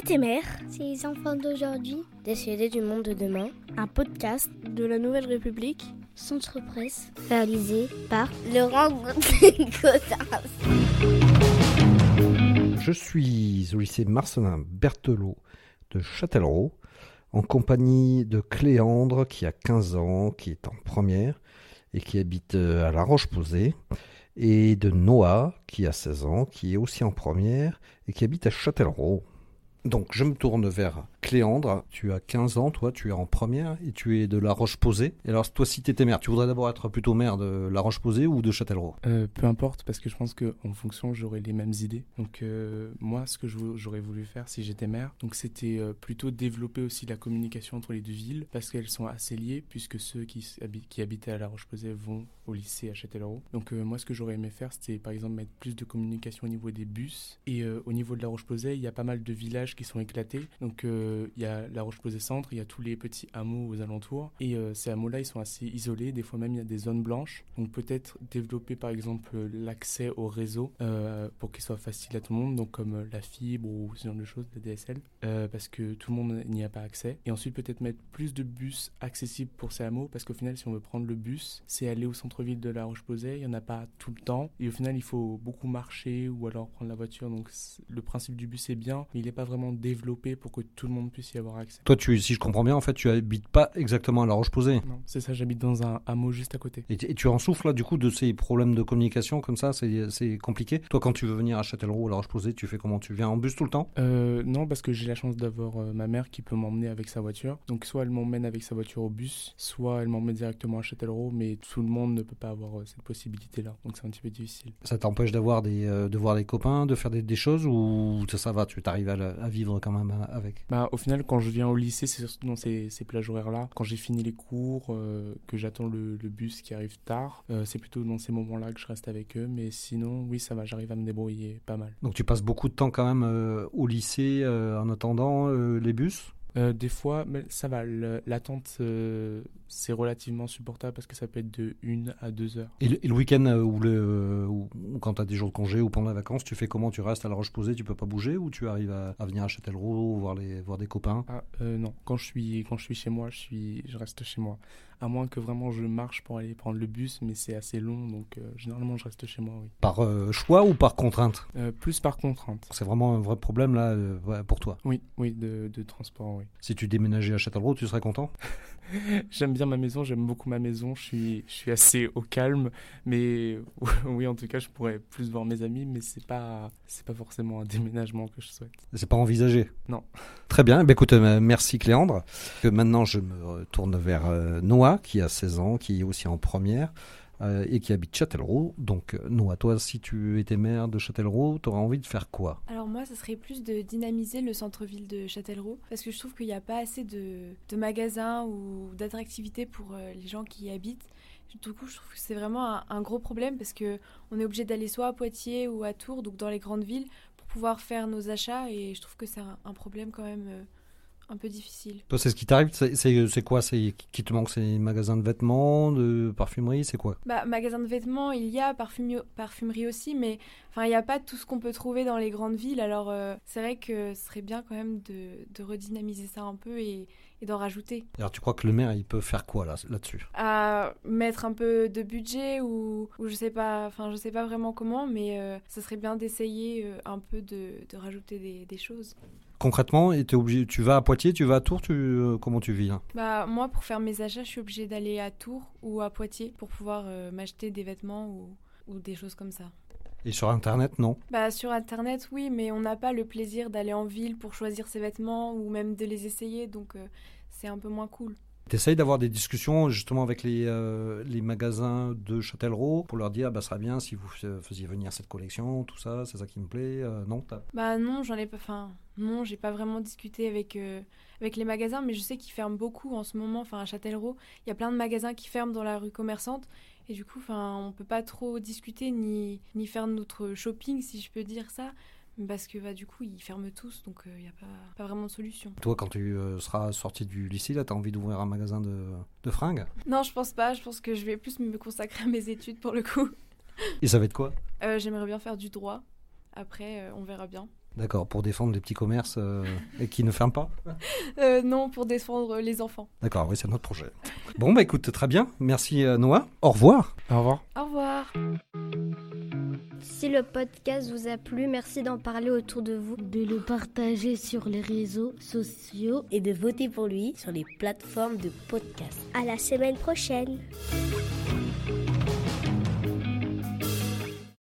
C'était Mère, C'est les enfants d'aujourd'hui. décédés du monde de demain, un podcast de la Nouvelle République. Centre Presse. réalisé par Laurent Gaudin. Je suis au lycée Marcelin Berthelot de Châtellerault, en compagnie de Cléandre qui a 15 ans, qui est en première et qui habite à La Roche-Posay, et de Noah qui a 16 ans, qui est aussi en première et qui habite à Châtellerault. Donc je me tourne vers Cléandre, tu as 15 ans, toi tu es en première et tu es de La Roche-Posay. Et alors toi si tu étais maire, tu voudrais d'abord être plutôt maire de La Roche-Posay ou de Châtellerault ? Peu importe, parce que je pense qu'en fonction, j'aurais les mêmes idées. Donc moi, ce que j'aurais voulu faire si j'étais maire, donc c'était plutôt développer aussi la communication entre les deux villes, parce qu'elles sont assez liées, puisque ceux qui habitaient à La Roche-Posay vont au lycée à Châtellerault. Donc moi, ce que j'aurais aimé faire, c'était par exemple mettre plus de communication au niveau des bus. Et au niveau de La Roche-Posay, il y a pas mal de villages qui sont éclatés. Donc il y a La Roche-Posay centre, il y a tous les petits hameaux aux alentours. Et ces hameaux-là, ils sont assez isolés. Des fois même, il y a des zones blanches. Donc peut-être développer par exemple l'accès au réseau pour qu'il soit facile à tout le monde, donc comme la fibre ou ce genre de choses, la DSL, parce que tout le monde n'y a pas accès. Et ensuite peut-être mettre plus de bus accessibles pour ces hameaux, parce qu'au final si on veut prendre le bus, c'est aller au centre-ville de La Roche-Posay, il n'y en a pas tout le temps, et au final il faut beaucoup marcher ou alors prendre la voiture, donc le principe du bus est bien, mais il n'est pas vraiment développé pour que tout le monde puisse y avoir accès. Toi, si je comprends bien, en fait, tu habites pas exactement à La Roche-Posay. Non, c'est ça, j'habite dans un hameau juste à côté. Et tu en souffres là, du coup, de ces problèmes de communication comme ça, c'est compliqué. Toi, quand tu veux venir à Châtellerault ou à La Roche-Posay, tu fais comment ? Tu viens en bus tout le temps ? Non, parce que j'ai la chance d'avoir ma mère qui peut m'emmener avec sa voiture. Donc soit elle m'emmène avec sa voiture au bus, soit elle m'emmène directement à Châtellerault, mais tout le monde ne peut pas avoir cette possibilité-là. Donc c'est un petit peu difficile. Ça t'empêche de voir des copains, de faire des choses, ou ça va, tu t'arrives à vivre quand même avec ? Au final, quand je viens au lycée, c'est surtout dans ces plages horaires-là. Quand j'ai fini les cours, que j'attends le bus qui arrive tard, c'est plutôt dans ces moments-là que je reste avec eux. Mais sinon, oui, ça va, j'arrive à me débrouiller pas mal. Donc tu passes beaucoup de temps quand même au lycée en attendant les bus ? Des fois, mais ça va, l'attente c'est relativement supportable parce que ça peut être de 1 à 2 heures. Et le week-end ou quand tu as des jours de congé ou pendant les vacances, tu fais comment ? Tu restes à La Roche-Posay, tu peux pas bouger, ou tu arrives à venir à Châtellerault, voir des copains ? Non, quand je suis chez moi, je reste chez moi. À moins que vraiment je marche pour aller prendre le bus, mais c'est assez long, donc généralement je reste chez moi, oui. Par choix ou par contrainte ? Plus par contrainte. C'est vraiment un vrai problème là pour toi ? Oui, de transport, oui. Si tu déménageais à Châtellerault, tu serais content ? J'aime bien ma maison, j'aime beaucoup ma maison, je suis assez au calme, mais oui, en tout cas, je pourrais plus voir mes amis, mais c'est pas forcément un déménagement que je souhaite. C'est pas envisagé ? Non. Très bien, écoute, merci Cléandre. Maintenant, je me tourne vers Noah, qui a 16 ans, qui est aussi en première et qui habite Châtellerault. Donc Noah, toi, si tu étais maire de Châtellerault, tu aurais envie de faire quoi ? Alors moi, ça serait plus de dynamiser le centre-ville de Châtellerault, parce que je trouve qu'il n'y a pas assez de magasins ou d'attractivités pour les gens qui y habitent. Du coup, je trouve que c'est vraiment un gros problème, parce qu'on est obligé d'aller soit à Poitiers ou à Tours, donc dans les grandes villes, pour pouvoir faire nos achats, et je trouve que c'est un problème quand même un peu difficile. Toi, c'est ce qui t'arrive ? C'est quoi ? C'est qui te manque ? C'est magasins de vêtements, de parfumerie ? C'est quoi ? Magasins de vêtements, il y a parfumerie aussi, mais il n'y a pas tout ce qu'on peut trouver dans les grandes villes. Alors, c'est vrai que ce serait bien quand même de redynamiser ça un peu et d'en rajouter. Alors, tu crois que le maire, il peut faire quoi là-dessus ? À mettre un peu de budget ou je sais pas vraiment comment, mais ça serait bien d'essayer un peu de rajouter des choses. Concrètement, tu vas à Poitiers, tu vas à Tours, comment tu vis là ? Moi, pour faire mes achats, je suis obligée d'aller à Tours ou à Poitiers pour pouvoir m'acheter des vêtements ou des choses comme ça. Et sur Internet, non ? Sur Internet, oui, mais on n'a pas le plaisir d'aller en ville pour choisir ses vêtements ou même de les essayer, donc c'est un peu moins cool. T'essayes d'avoir des discussions justement avec les magasins de Châtellerault pour leur dire ça serait bien si vous faisiez venir cette collection, tout ça, c'est ça qui me plaît, non ? Non, j'en ai pas. Non, j'ai pas vraiment discuté avec les magasins, mais je sais qu'ils ferment beaucoup en ce moment. À Châtellerault, il y a plein de magasins qui ferment dans la rue commerçante. Et du coup, on peut pas trop discuter ni faire notre shopping, si je peux dire ça. Parce que du coup, ils ferment tous, donc il n'y a pas vraiment de solution. Toi, quand tu seras sorti du lycée, là, tu as envie d'ouvrir un magasin de fringues ? Non, je pense pas. Je pense que je vais plus me consacrer à mes études pour le coup. Et ça va être quoi ? J'aimerais bien faire du droit. Après, on verra bien. D'accord, pour défendre les petits commerces et qui ne ferment pas. Non, pour défendre les enfants. D'accord, oui, c'est notre projet. Bon, bah écoute, très bien. Merci Noah. Au revoir. Au revoir. Au revoir. Si le podcast vous a plu, merci d'en parler autour de vous. De le partager sur les réseaux sociaux et de voter pour lui sur les plateformes de podcast. À la semaine prochaine.